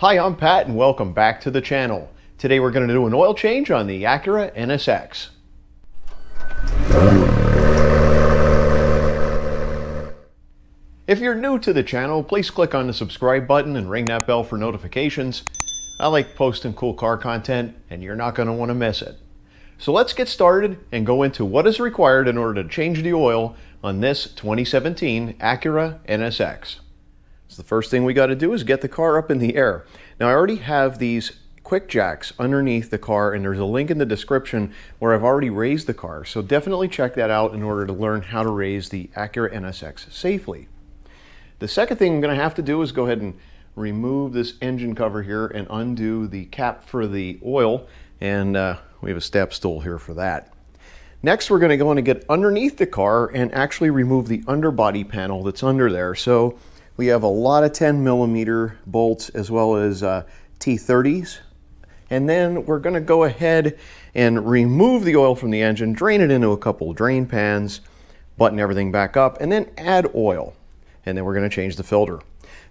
Hi, I'm Pat and welcome back to the channel. Today we're going to do an oil change on the Acura NSX. If you're new to the channel, please click on the subscribe button and ring that bell for notifications. I like posting cool car content and you're not going to want to miss it. So let's get started and go into what is required in order to change the oil on this 2017 Acura NSX. So the first thing we got to do is get the car up in the air. Now I already have these quick jacks underneath the car, and there's a link in the description where I've already raised the car. So definitely check that out in order to learn how to raise the Acura NSX safely. The second thing I'm going to have to do is go ahead and remove this engine cover here and undo the cap for the oil, and we have a step stool here for that. Next we're going to go in and get underneath the car and actually remove the underbody panel that's under there. So we have a lot of 10mm bolts as well as T30s. And then we're going to go ahead and remove the oil from the engine, drain it into a couple drain pans, button everything back up, and then add oil. And then we're going to change the filter.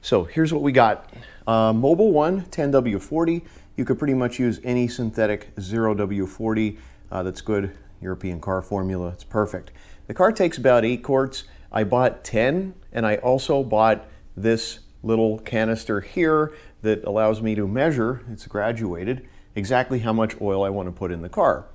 So here's what we got. Mobil 1 10W40. You could pretty much use any synthetic 0W40. That's good. European car formula. It's perfect. The car takes about 8 quarts. I bought 10, and I also bought this little canister here that allows me to measure, it's graduated, exactly how much oil I want to put in the car.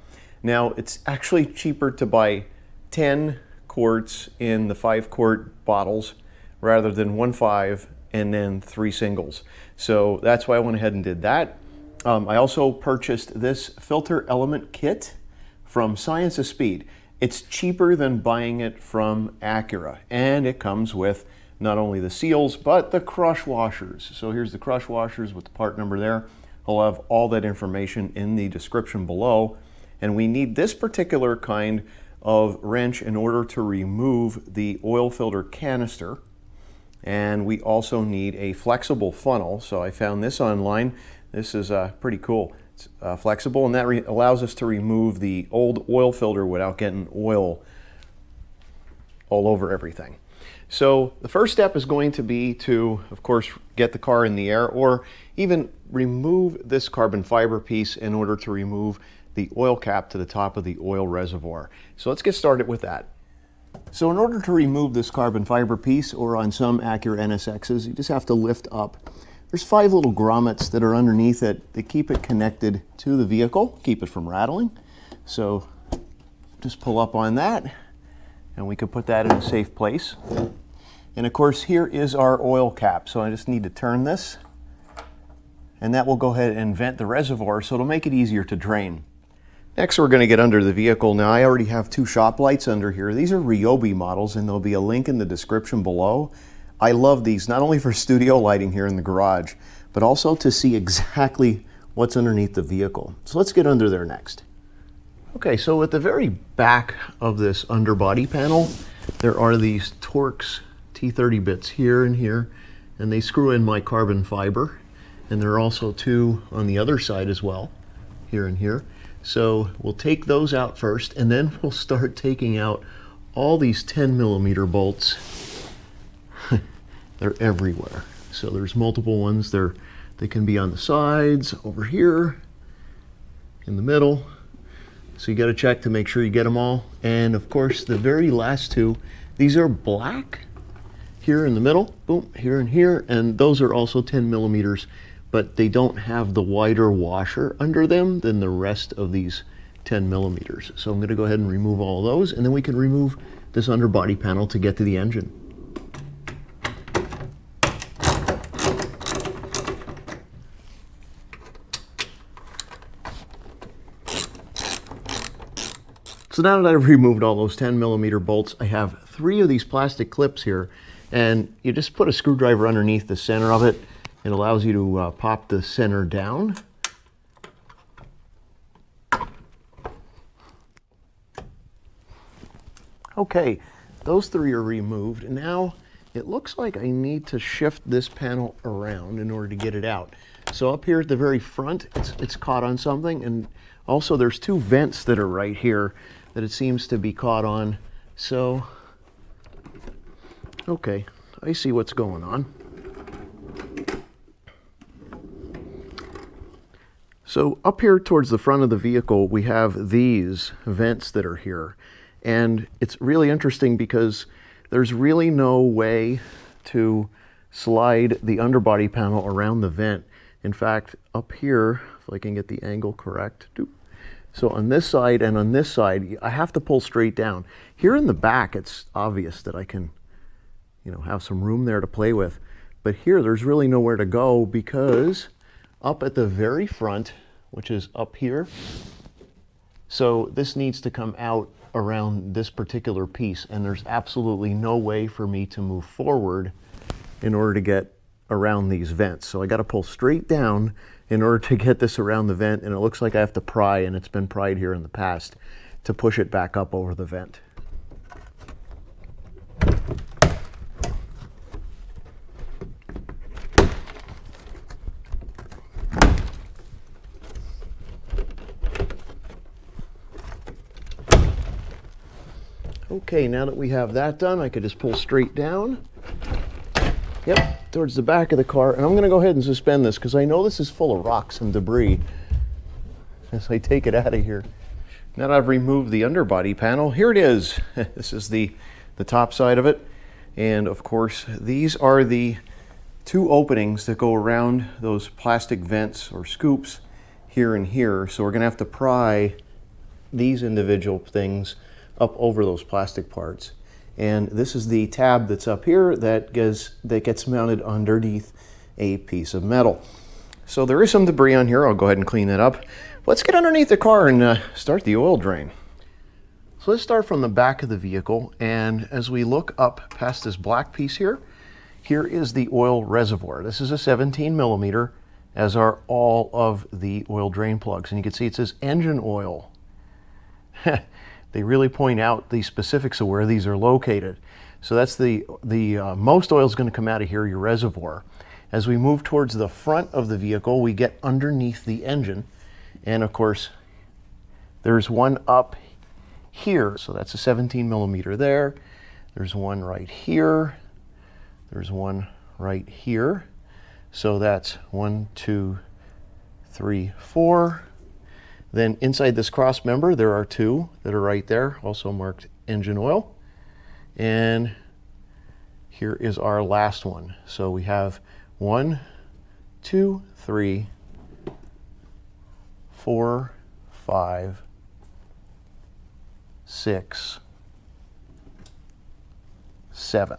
Now, it's actually cheaper to buy 10 quarts in the 5-quart bottles rather than 1.5 and then 3 singles. So that's why I went ahead and did that. I also purchased this filter element kit from Science of Speed. It's cheaper than buying it from Acura, and it comes with not only the seals, but the crush washers. So here's the crush washers with the part number there. I'll have all that information in the description below. And we need this particular kind of wrench in order to remove the oil filter canister. And we also need a flexible funnel. So I found this online. This is pretty cool. It's flexible, and that allows us to remove the old oil filter without getting oil all over everything. So the first step is going to be to, of course, get the car in the air, or even remove this carbon fiber piece in order to remove the oil cap to the top of the oil reservoir. So let's get started with that. So in order to remove this carbon fiber piece, or on some Acura NSXs, you just have to lift up. There's 5 little grommets that are underneath it that keep it connected to the vehicle, keep it from rattling. So just pull up on that, and we can put that in a safe place. And of course, here is our oil cap. So I just need to turn this, and that will go ahead and vent the reservoir, so it'll make it easier to drain. Next, we're going to get under the vehicle. Now, I already have 2 shop lights under here. These are Ryobi models, and there'll be a link in the description below. I love these, not only for studio lighting here in the garage, but also to see exactly what's underneath the vehicle. So let's get under there next. Okay, so at the very back of this underbody panel, there are these Torx T30 bits here and here, and they screw in my carbon fiber. And there are also 2 on the other side as well, here and here. So we'll take those out first, and then we'll start taking out all these 10mm bolts. They're everywhere. So there's multiple ones. They can be on the sides, over here, in the middle. So you got to check to make sure you get them all. And of course, the very last 2, these are black. Here in the middle, boom, here and here, and those are also 10mm, but they don't have the wider washer under them than the rest of these 10mm. So I'm going to go ahead and remove all of those, and then we can remove this underbody panel to get to the engine. So now that I've removed all those 10mm bolts, I have 3 of these plastic clips here, and you just put a screwdriver underneath the center of it. It allows you to pop the center down. Okay, those 3 are removed, and now it looks like I need to shift this panel around in order to get it out. So up here at the very front, it's caught on something, and also there's 2 vents that are right here that it seems to be caught on. So, okay, I see what's going on. So up here towards the front of the vehicle, we have these vents that are here. And it's really interesting because there's really no way to slide the underbody panel around the vent. In fact, up here, if I can get the angle correct, so on this side and on this side, I have to pull straight down. Here in the back, it's obvious that I can, have some room there to play with. But here, there's really nowhere to go because up at the very front, which is up here, so this needs to come out around this particular piece, and there's absolutely no way for me to move forward in order to get around these vents. So I got to pull straight down in order to get this around the vent, and it looks like I have to pry, and it's been pried here in the past, to push it back up over the vent. Okay, now that we have that done, I could just pull straight down. Yep, towards the back of the car. And I'm going to go ahead and suspend this because I know this is full of rocks and debris as I take it out of here. Now that I've removed the underbody panel, here it is. This is the top side of it. And of course, these are the two openings that go around those plastic vents or scoops here and here. So we're going to have to pry these individual things up over those plastic parts. And this is the tab that's up here that gets mounted underneath a piece of metal. So there is some debris on here. I'll go ahead and clean that up. Let's get underneath the car and start the oil drain. So let's start from the back of the vehicle, and as we look up past this black piece here, here is the oil reservoir. This is a 17 millimeter, as are all of the oil drain plugs. And you can see it says engine oil. They really point out the specifics of where these are located. So that's the most oil is going to come out of here, your reservoir. As we move towards the front of the vehicle, we get underneath the engine. And of course, there's one up here. So that's a 17 millimeter there. There's one right here. There's one right here. So that's 1, 2, 3, 4. Then inside this cross member, there are two that are right there, also marked engine oil. And here is our last one. So we have 1, 2, 3, 4, 5, 6, 7.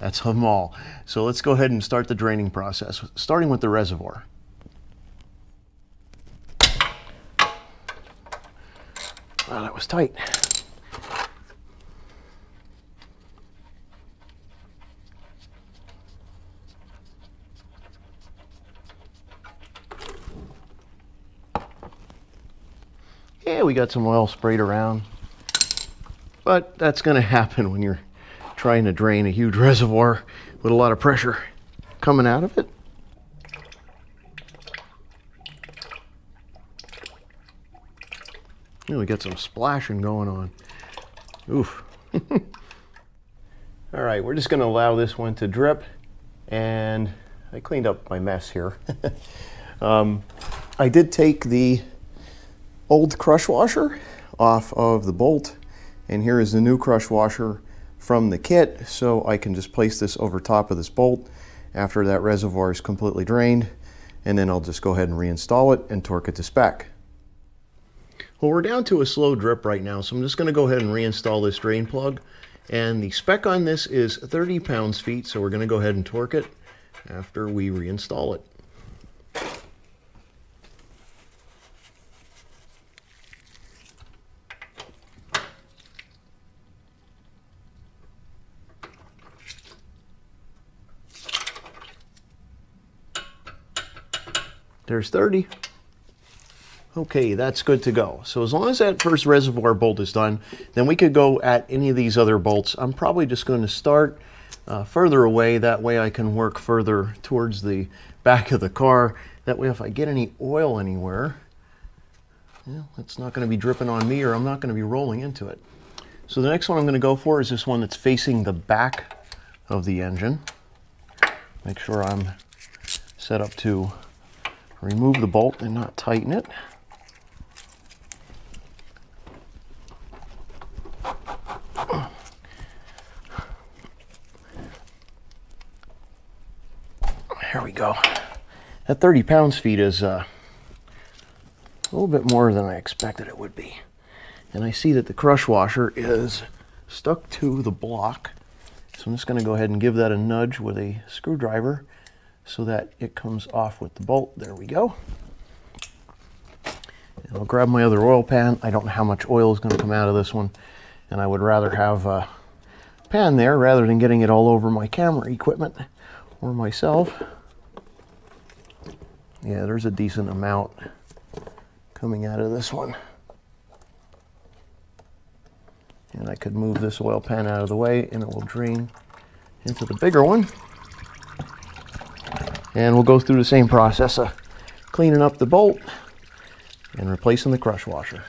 That's them all. So let's go ahead and start the draining process, starting with the reservoir. Wow, that was tight. Yeah, we got some oil sprayed around, but that's going to happen when you're trying to drain a huge reservoir with a lot of pressure coming out of it. Yeah, we got some splashing going on. Oof. All right, we're just going to allow this one to drip, and I cleaned up my mess here. I did take the old crush washer off of the bolt, and here is the new crush washer from the kit, so I can just place this over top of this bolt after that reservoir is completely drained, and then I'll just go ahead and reinstall it and torque it to spec. Well, we're down to a slow drip right now, so I'm just going to go ahead and reinstall this drain plug. And the spec on this is 30 pounds-feet, so we're going to go ahead and torque it after we reinstall it. There's 30. Okay, that's good to go. So as long as that first reservoir bolt is done, then we could go at any of these other bolts. I'm probably just going to start further away. That way I can work further towards the back of the car. That way if I get any oil anywhere, it's not going to be dripping on me, or I'm not going to be rolling into it. So the next one I'm going to go for is this one that's facing the back of the engine. Make sure I'm set up to remove the bolt and not tighten it. There we go. That 30 pounds-feet is a little bit more than I expected it would be. And I see that the crush washer is stuck to the block. So I'm just going to go ahead and give that a nudge with a screwdriver so that it comes off with the bolt. There we go. And I'll grab my other oil pan. I don't know how much oil is going to come out of this one, and I would rather have a pan there rather than getting it all over my camera equipment or myself. Yeah, there's a decent amount coming out of this one. And I could move this oil pan out of the way and it will drain into the bigger one. And we'll go through the same process of cleaning up the bolt and replacing the crush washer.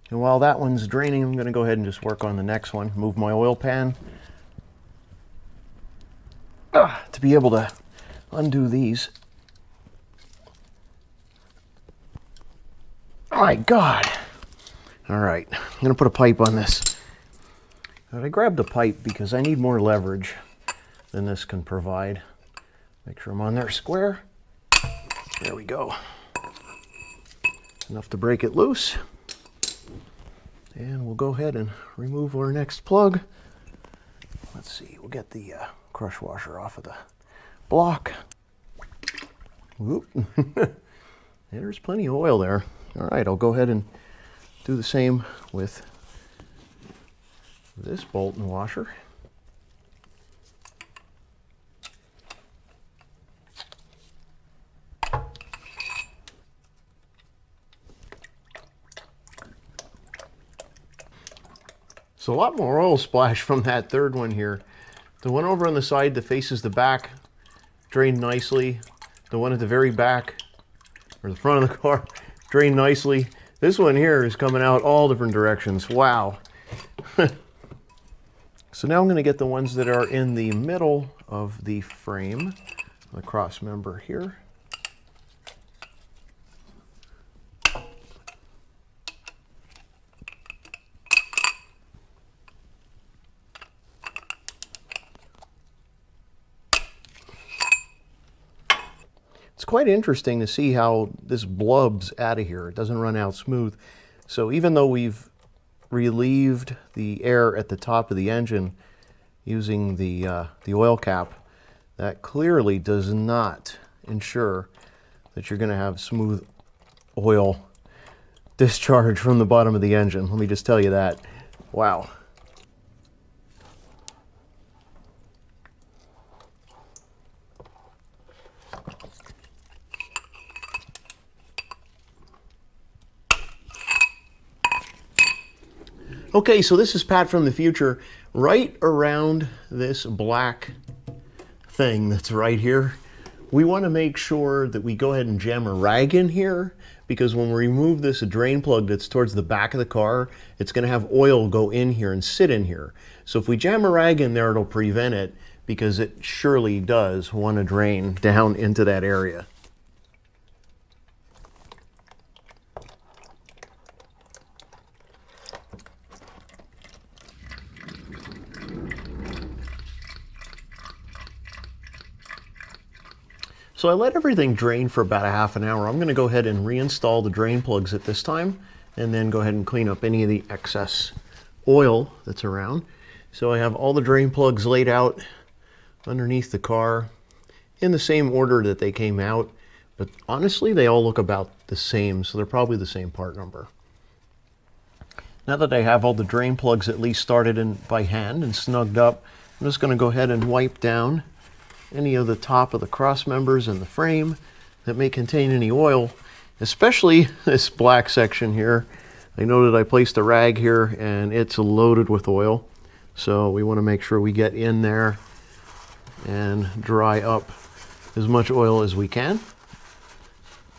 And while that one's draining, I'm going to go ahead and just work on the next one. Move my oil pan to be able to undo these. My God. All right, I'm going to put a pipe on this. I grabbed a pipe because I need more leverage than this can provide. Make sure I'm on there square. There we go. Enough to break it loose. And we'll go ahead and remove our next plug. Let's see, we'll get the crush washer off of the block. Whoop. There's plenty of oil there. All right, I'll go ahead and do the same with this bolt and washer. So a lot more oil splash from that third one here. The one over on the side that faces the back drained nicely. The one at the very back, or the front of the car, drained nicely. This one here is coming out all different directions. Wow. So now I'm going to get the ones that are in the middle of the frame, the cross member here. It's quite interesting to see how this blubs out of here. It doesn't run out smooth. So even though we've relieved the air at the top of the engine using the oil cap, that clearly does not ensure that you're going to have smooth oil discharge from the bottom of the engine. Let me just tell you that. Wow. Okay, so this is Pat from the future. Right around this black thing that's right here, we want to make sure that we go ahead and jam a rag in here, because when we remove this drain plug that's towards the back of the car, it's going to have oil go in here and sit in here. So if we jam a rag in there, it'll prevent it, because it surely does want to drain down into that area. So I let everything drain for about a half an hour. I'm going to go ahead and reinstall the drain plugs at this time, and then go ahead and clean up any of the excess oil that's around. So I have all the drain plugs laid out underneath the car in the same order that they came out, but honestly they all look about the same, so they're probably the same part number. Now that I have all the drain plugs at least started in by hand and snugged up, I'm just going to go ahead and wipe down any of the top of the cross members and the frame that may contain any oil, especially this black section here. I know that I placed a rag here and it's loaded with oil, so we want to make sure we get in there and dry up as much oil as we can.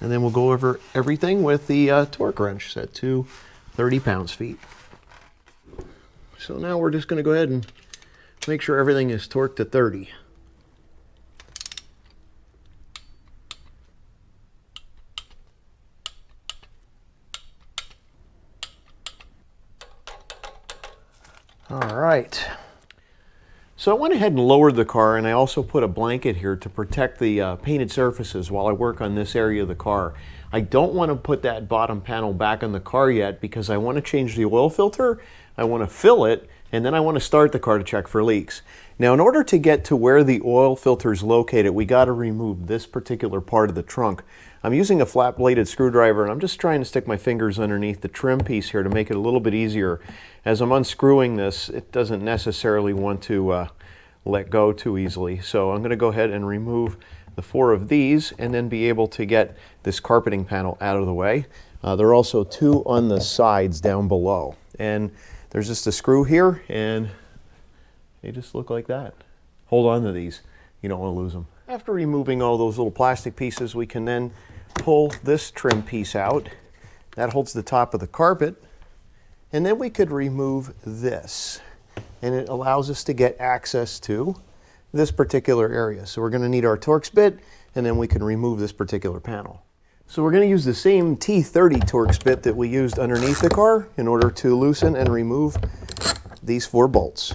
And then we'll go over everything with the torque wrench set to 30 pounds-feet. So now we're just going to go ahead and make sure everything is torqued to 30. All right. So I went ahead and lowered the car, and I also put a blanket here to protect the painted surfaces while I work on this area of the car. I don't want to put that bottom panel back on the car yet because I want to change the oil filter, I want to fill it, and then I want to start the car to check for leaks. Now, in order to get to where the oil filter is located, we got to remove this particular part of the trunk. I'm using a flat-bladed screwdriver, and I'm just trying to stick my fingers underneath the trim piece here to make it a little bit easier. As I'm unscrewing this, it doesn't necessarily want to let go too easily. So I'm going to go ahead and remove the 4 of these and then be able to get this carpeting panel out of the way. There are also 2 on the sides down below. And there's just a screw here, and they just look like that. Hold on to these. You don't want to lose them. After removing all those little plastic pieces, we can then pull this trim piece out. That holds the top of the carpet. And then we could remove this. And it allows us to get access to this particular area. So we're going to need our Torx bit, and then we can remove this particular panel. So we're going to use the same T30 Torx bit that we used underneath the car in order to loosen and remove these 4 bolts.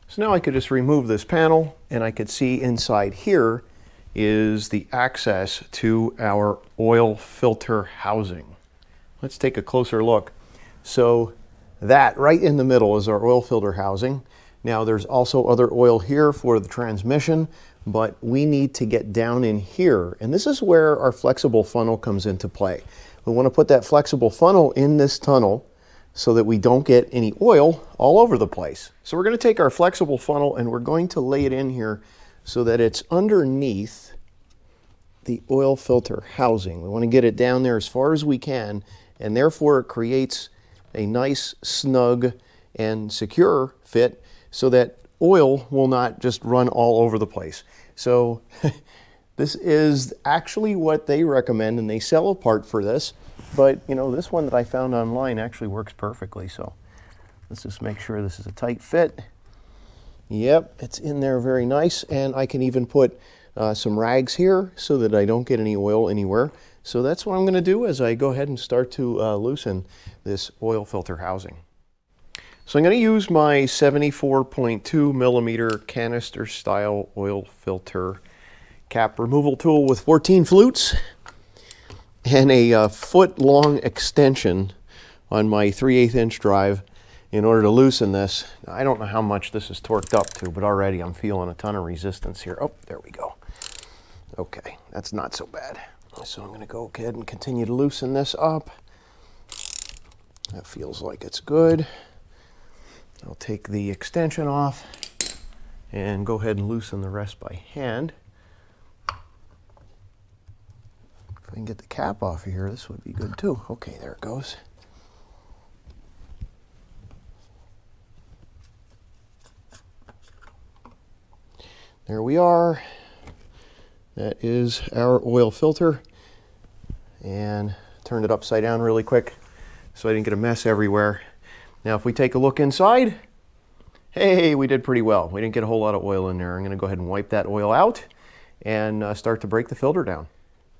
So now I could just remove this panel, and I could see inside here is the access to our oil filter housing. Let's take a closer look. So that right in the middle is our oil filter housing. Now there's also other oil here for the transmission, but we need to get down in here, and this is where our flexible funnel comes into play. We want to put that flexible funnel in this tunnel so that we don't get any oil all over the place. So we're going to take our flexible funnel and we're going to lay it in here so that it's underneath the oil filter housing. We want to get it down there as far as we can, and therefore it creates a nice, snug, and secure fit so that oil will not just run all over the place. So this is actually what they recommend, and they sell a part for this. But, you know, this one that I found online actually works perfectly. So let's just make sure this is a tight fit. Yep, it's in there very nice. And I can even put some rags here so that I don't get any oil anywhere. So that's what I'm going to do as I go ahead and start to loosen this oil filter housing. So I'm going to use my 74.2 millimeter canister style oil filter cap removal tool with 14 flutes and a foot-long extension on my 3/8 inch drive in order to loosen this. Now, I don't know how much this is torqued up to, but already I'm feeling a ton of resistance here. Oh, there we go. Okay, that's not so bad. So I'm going to go ahead and continue to loosen this up. That feels like it's good. I'll take the extension off and go ahead and loosen the rest by hand. If I can get the cap off of here, this would be good too. Okay, there it goes. There we are. That is our oil filter. And turn it upside down really quick so I didn't get a mess everywhere. Now if we take a look inside, hey, we did pretty well. We didn't get a whole lot of oil in there. I'm going to go ahead and wipe that oil out and start to break the filter down.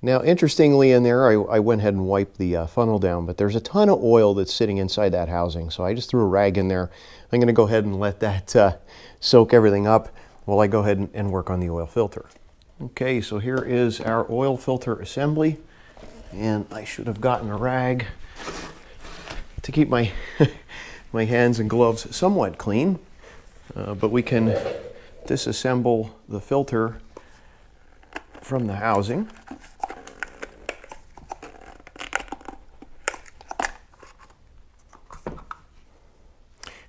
Now interestingly in there, I went ahead and wiped the funnel down, but there's a ton of oil that's sitting inside that housing. So I just threw a rag in there. I'm going to go ahead and let that soak everything up while I go ahead and work on the oil filter. Okay, so here is our oil filter assembly. And I should have gotten a rag to keep my my hands and gloves somewhat clean, but we can disassemble the filter from the housing.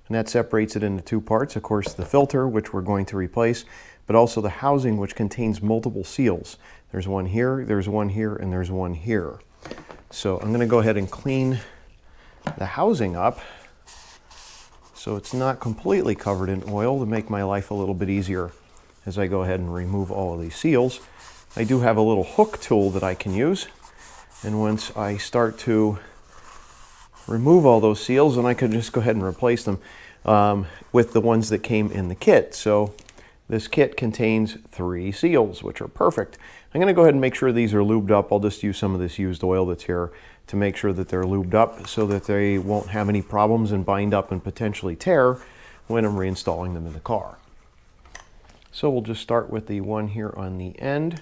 And that separates it into 2 parts. Of course, the filter, which we're going to replace, but also the housing, which contains multiple seals. There's one here, there's one here, and there's one here. So I'm going to go ahead and clean the housing up so it's not completely covered in oil to make my life a little bit easier as I go ahead and remove all of these seals. I do have a little hook tool that I can use, and once I start to remove all those seals, and I could just go ahead and replace them with the ones that came in the kit. So This kit contains 3 seals, which are perfect. I'm going to go ahead and make sure these are lubed up. I'll just use some of this used oil that's here to make sure that they're lubed up so that they won't have any problems and bind up and potentially tear when I'm reinstalling them in the car. So we'll just start with the one here on the end.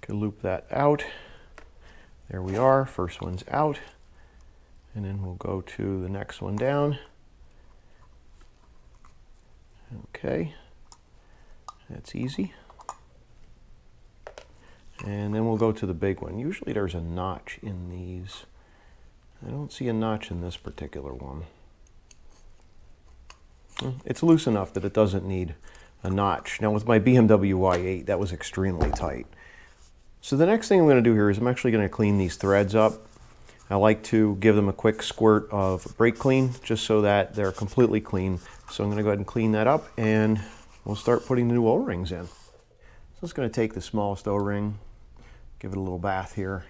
Can loop that out. There we are, first one's out. And then we'll go to the next one down. Okay, that's easy. And then we'll go to the big one. Usually there's a notch in these. I don't see a notch in this particular one. It's loose enough that it doesn't need a notch. Now with my BMW i8, that was extremely tight. So the next thing I'm going to do here is I'm actually going to clean these threads up. I like to give them a quick squirt of brake clean just so that they're completely clean. So I'm going to go ahead and clean that up and we'll start putting the new O-rings in. So I'm just going to take the smallest O-ring, give it a little bath here,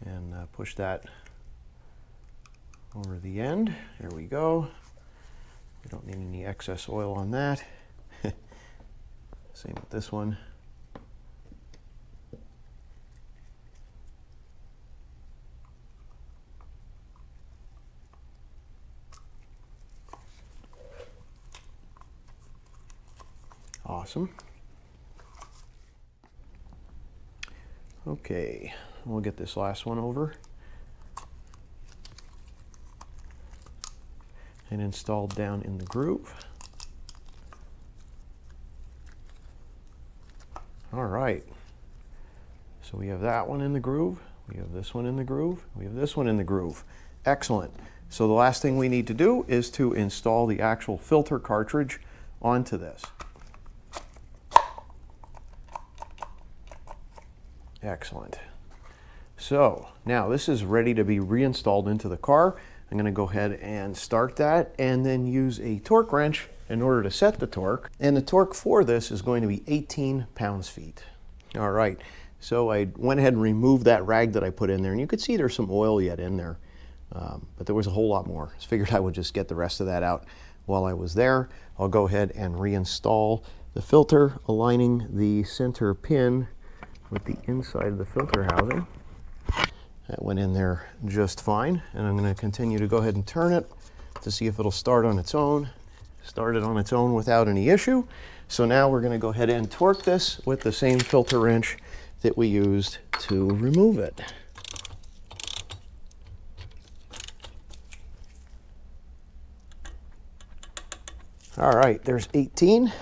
and push that over the end. There we go. We don't need any excess oil on that. Same with this one. Awesome. Okay, we'll get this last one over and installed down in the groove. All right, so we have that one in the groove, we have this one in the groove, we have this one in the groove. Excellent. So the last thing we need to do is to install the actual filter cartridge onto this. Excellent. So now this is ready to be reinstalled into the car. I'm going to go ahead and start that and then use a torque wrench in order to set the torque. And the torque for this is going to be 18 pounds-feet. All right, so I went ahead and removed that rag that I put in there, and you could see there's some oil yet in there, but there was a whole lot more. I figured I would just get the rest of that out while I was there. I'll go ahead and reinstall the filter, aligning the center pin with the inside of the filter housing. That went in there just fine, and I'm going to continue to go ahead and turn it to see if it'll start on its own. Started on its own without any issue. So now we're going to go ahead and torque this with the same filter wrench that we used to remove it. All right, there's 18.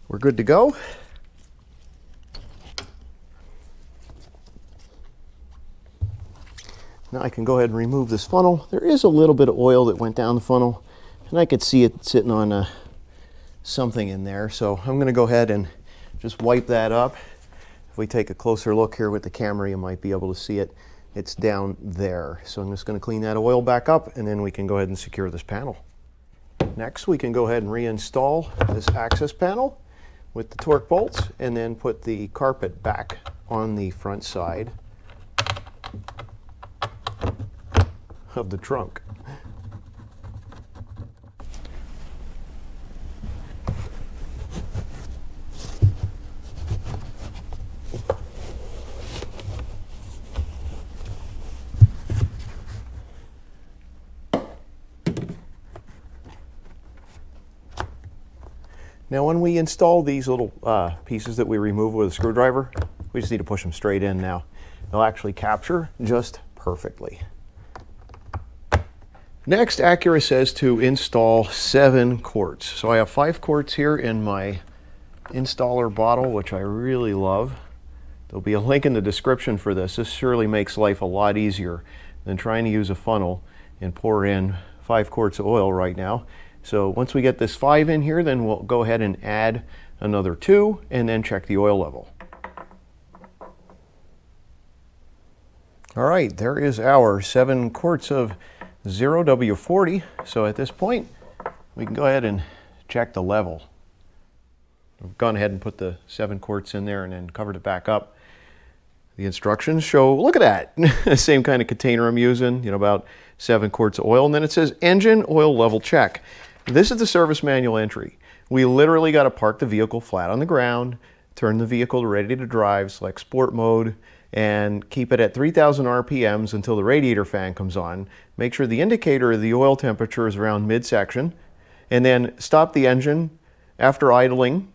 We're good to go. Now I can go ahead and remove this funnel. There is a little bit of oil that went down the funnel, and I could see it sitting on something in there. So I'm going to go ahead and just wipe that up. If we take a closer look here with the camera, you might be able to see it. It's down there. So I'm just going to clean that oil back up, and then we can go ahead and secure this panel. Next, we can go ahead and reinstall this access panel with the torque bolts, and then put the carpet back on the front side of the trunk. Now when we install these little pieces that we remove with a screwdriver, we just need to push them straight in now. They'll actually capture just perfectly. Next, Acura says to install 7 quarts. So I have 5 quarts here in my installer bottle, which I really love. There'll be a link in the description for this. This surely makes life a lot easier than trying to use a funnel and pour in 5 quarts of oil right now. So once we get this 5 in here, then we'll go ahead and add another 2 and then check the oil level. All right, there is our 7 quarts of 0W40. So at this point, we can go ahead and check the level. I've gone ahead and put the 7 quarts in there and then covered it back up. The instructions show, look at that, same kind of container I'm using, about 7 quarts of oil. And then it says engine oil level check. This is the service manual entry. We literally got to park the vehicle flat on the ground, turn the vehicle ready to drive, select sport mode, and keep it at 3,000 RPMs until the radiator fan comes on. Make sure the indicator of the oil temperature is around midsection, and then stop the engine after idling.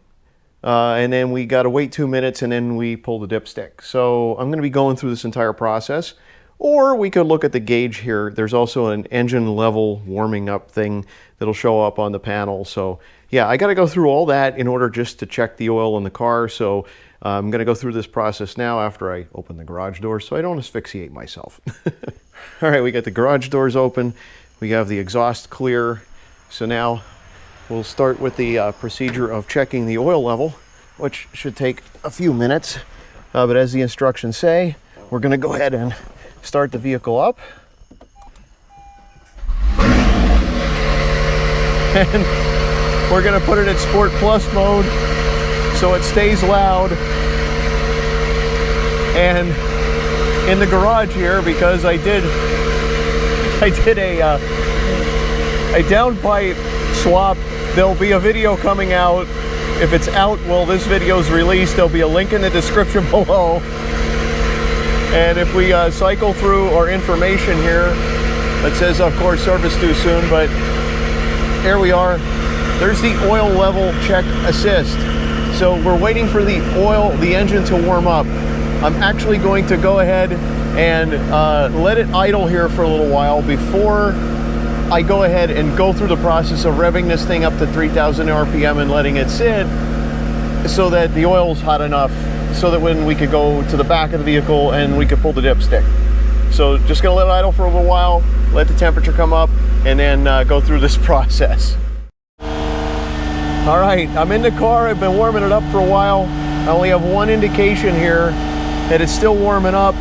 And then we got to wait 2 minutes, and then we pull the dipstick. So I'm going to be going through this entire process. Or we could look at the gauge here. There's also an engine level warming up thing that'll show up on the panel. So yeah, I got to go through all that in order just to check the oil in the car. So I'm going to go through this process now after I open the garage door so I don't asphyxiate myself. All right, we got the garage doors open. We have the exhaust clear. So now we'll start with the procedure of checking the oil level, which should take a few minutes. But as the instructions say, we're going to go ahead and start the vehicle up. And we're going to put it in Sport Plus mode so it stays loud. And in the garage here, because I did a downpipe swap, there'll be a video coming out. If it's out while this video is released, there'll be a link in the description below. And if we cycle through our information here, it says, of course, service due soon, but here we are. There's the oil level check assist. So we're waiting for the engine to warm up. I'm actually going to go ahead and let it idle here for a little while before I go ahead and go through the process of revving this thing up to 3,000 RPM and letting it sit so that the oil's hot enough so that when we could go to the back of the vehicle and we could pull the dipstick. So just gonna let it idle for a little while, let the temperature come up, and then go through this process. All right, I'm in the car. I've been warming it up for a while. I only have one indication here that it's still warming up.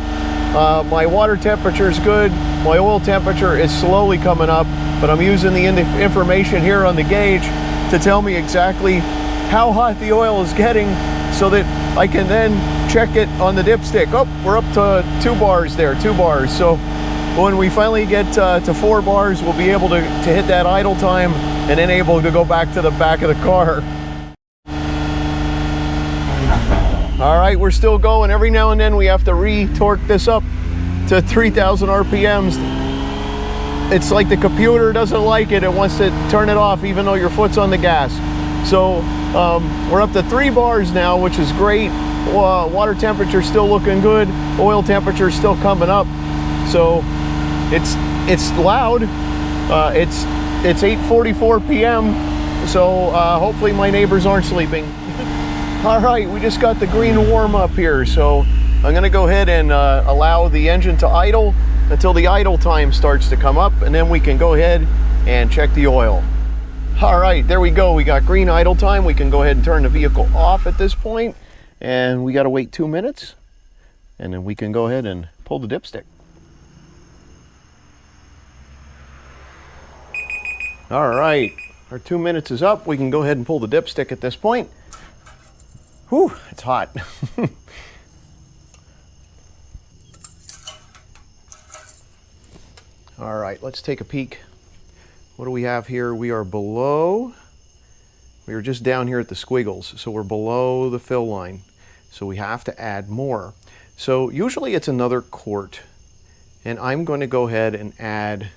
My water temperature is good. My oil temperature is slowly coming up, but I'm using the information here on the gauge to tell me exactly how hot the oil is getting so that I can then check it on the dipstick. Oh, we're up to 2 bars there, 2 bars. So when we finally get to 4 bars, we'll be able to hit that idle time and then able to go back to the back of the car. All right, we're still going. Every now and then we have to re-torque this up to 3,000 RPMs. It's like the computer doesn't like it. It wants to turn it off even though your foot's on the gas. So we're up to 3 bars now, which is great. Water temperature still looking good. Oil temperature still coming up. So it's loud. It's 8:44 p.m. So hopefully my neighbors aren't sleeping. All right, we just got the green warm up here. So I'm gonna go ahead and allow the engine to idle until the idle time starts to come up, and then we can go ahead and check the oil. All right, there we go. We got green idle time. We can go ahead and turn the vehicle off at this point, and we got to wait 2 minutes, and then we can go ahead and pull the dipstick. All right, our 2 minutes is up. We can go ahead and pull the dipstick at this point. Whew, it's hot. All right, let's take a peek. What do we have here? We are just down here at the squiggles, so we're below the fill line. So we have to add more. So usually it's another quart, and I'm going to go ahead and add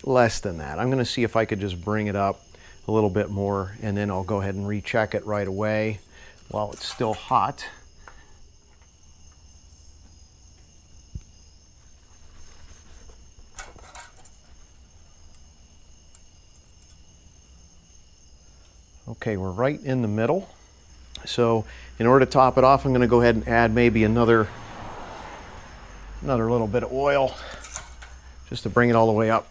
less than that. I'm going to see if I could just bring it up a little bit more, and then I'll go ahead and recheck it right away while it's still hot. Okay, we're right in the middle. So in order to top it off, I'm going to go ahead and add maybe another little bit of oil just to bring it all the way up.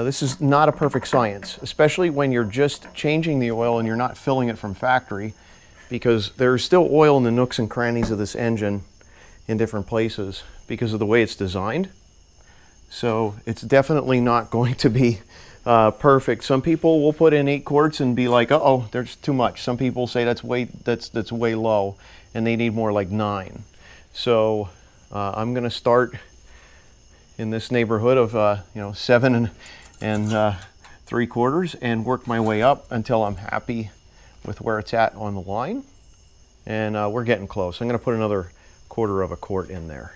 This is not a perfect science, especially when you're just changing the oil and you're not filling it from factory, because there's still oil in the nooks and crannies of this engine in different places because of the way it's designed. So it's definitely not going to be perfect. Some people will put in 8 quarts and be like, uh-oh, there's too much. Some people say that's way low, and they need more like 9. So I'm going to start in this neighborhood of 7 and 3/4 and work my way up until I'm happy with where it's at on the line. And we're getting close. I'm going to put another 1/4 of a quart in there.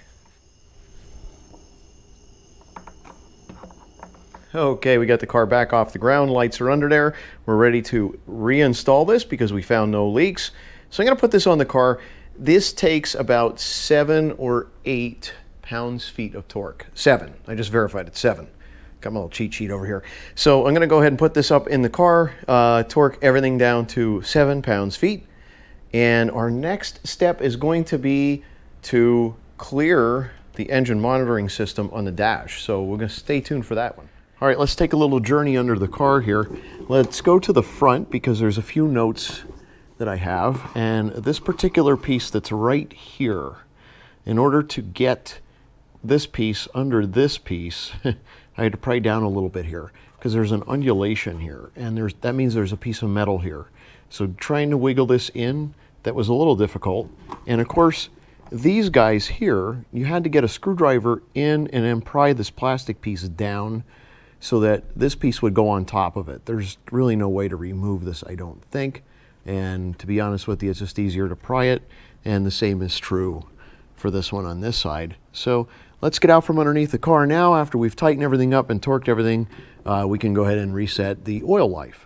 Okay, we got the car back off the ground. Lights are under there. We're ready to reinstall this because we found no leaks. So I'm going to put this on the car. This takes about 7 or 8 pounds-feet of torque. 7. I just verified it's 7. Got my little cheat sheet over here. So I'm going to go ahead and put this up in the car, torque everything down to 7 pounds-feet. And our next step is going to be to clear the engine monitoring system on the dash. So we're going to stay tuned for that one. All right, let's take a little journey under the car here. Let's go to the front because there's a few notes that I have. And this particular piece that's right here, in order to get this piece under this piece, I had to pry down a little bit here because there's an undulation here. And that means there's a piece of metal here. So trying to wiggle this in, that was a little difficult. And of course, these guys here, you had to get a screwdriver in and then pry this plastic piece down so that this piece would go on top of it. There's really no way to remove this, I don't think. And to be honest with you, it's just easier to pry it. And the same is true for this one on this side. So let's get out from underneath the car now. After we've tightened everything up and torqued everything, we can go ahead and reset the oil life.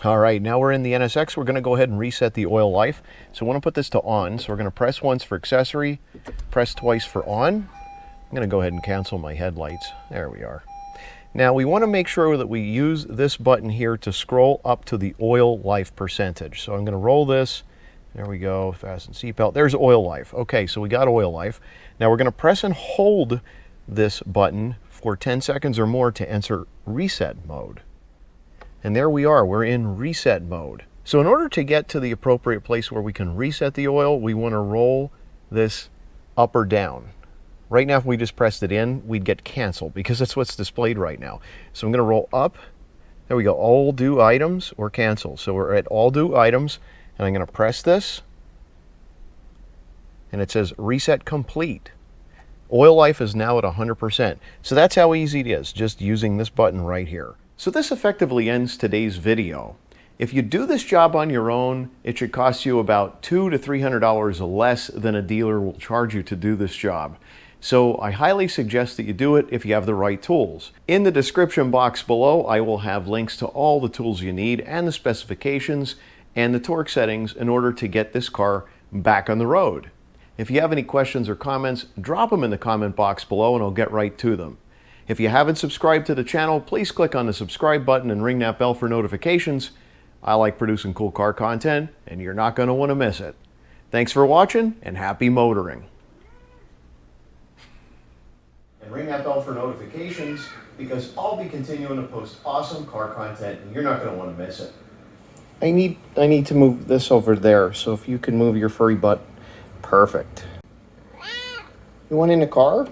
All right, now we're in the NSX. We're going to go ahead and reset the oil life. So I want to put this to on. So we're going to press once for accessory, press twice for on. I'm going to go ahead and cancel my headlights. There we are. Now we want to make sure that we use this button here to scroll up to the oil life percentage. So I'm going to roll this. There we go, fasten seatbelt. There's oil life. Okay, so we got oil life. Now we're going to press and hold this button for 10 seconds or more to enter reset mode. And there we are, we're in reset mode. So in order to get to the appropriate place where we can reset the oil, we want to roll this up or down. Right now, if we just pressed it in, we'd get canceled because that's what's displayed right now. So I'm going to roll up. There we go, all due items or cancel. So we're at all due items, and I'm going to press this. And it says reset complete. Oil life is now at 100%. So that's how easy it is, just using this button right here. So this effectively ends today's video. If you do this job on your own, it should cost you about $200 to $300 less than a dealer will charge you to do this job. So I highly suggest that you do it if you have the right tools. In the description box below, I will have links to all the tools you need and the specifications and the torque settings in order to get this car back on the road. If you have any questions or comments, drop them in the comment box below and I'll get right to them. If you haven't subscribed to the channel, please click on the subscribe button and ring that bell for notifications. I like producing cool car content, and you're not going to want to miss it. Thanks for watching, and happy motoring. And ring that bell for notifications, because I'll be continuing to post awesome car content, and you're not going to want to miss it. I need to move this over there, so if you can move your furry butt, perfect. You want in the car?